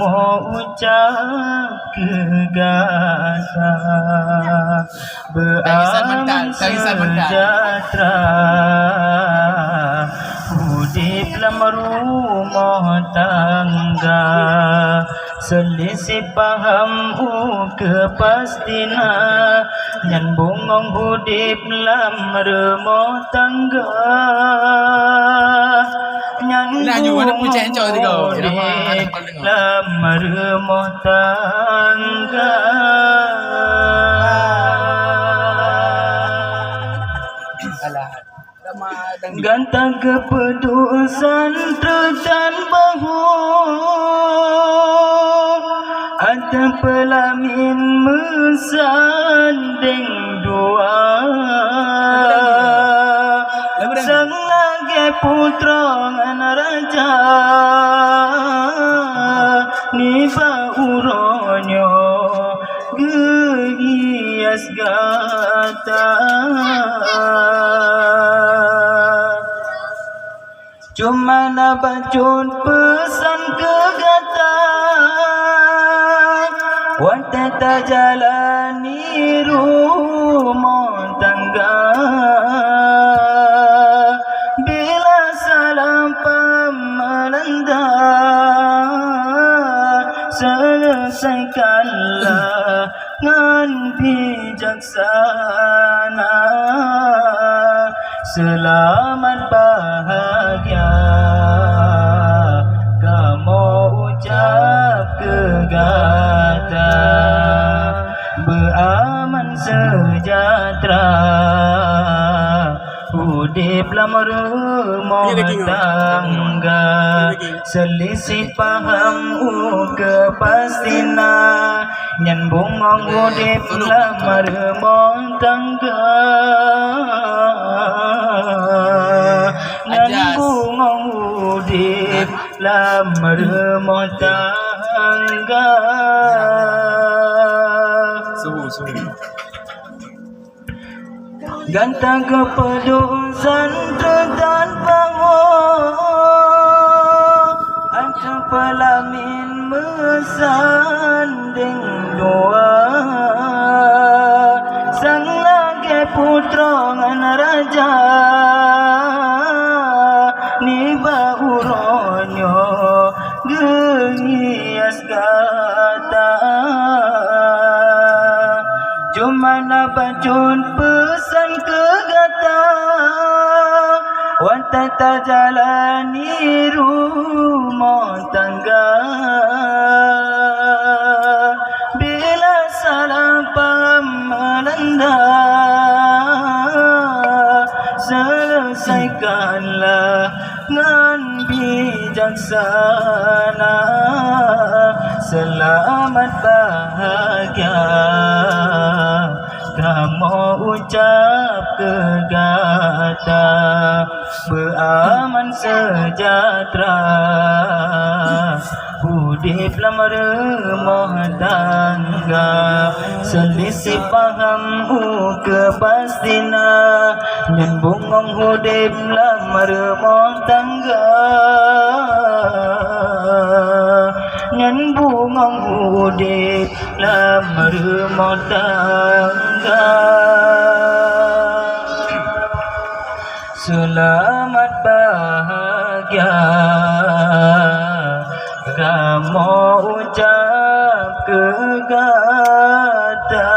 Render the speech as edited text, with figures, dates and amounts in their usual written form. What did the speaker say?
kamu ucap gegata beaman sejahtera udip dalam rumah tangga selisih paham kepastina nyan bungong udip dalam rumah tangga nyan bungong udip dalam rumah tangga. Gantang kepedusan tertan bahu ada pelamin mesanding dua sang lagi putra ngan raja ni bauronyo gegias gata cuma nabacut pesan kegata watata jalani rumah tangga bila salam melanda selesaikanlah dengan bijaksana selamat bahagia kamu ucap gegata beaman sejahtera udip dalam rumah tangga selisih paham kepastina nyan bungong udip dalam rumah tangga nyan bungong udip dalam rumah tangga. Gantang kepedusan tertan bangun ada pelamin mesanding dua sang lagi putra ngan raja ni bauronyo gegias gata cuma nabacut pesan kegata watata jalani rumah tangga bila salah paham melanda selesaikanlah dengan bijaksana selamat bahagia kamu ucap gegata beaman sejahtera udip dalam rumah tangga selisih paham kepastina nyan bungong udip dalam rumah tangga nyan bungong udip dalam rumah tangga selamat bahagia kamu ucap gegata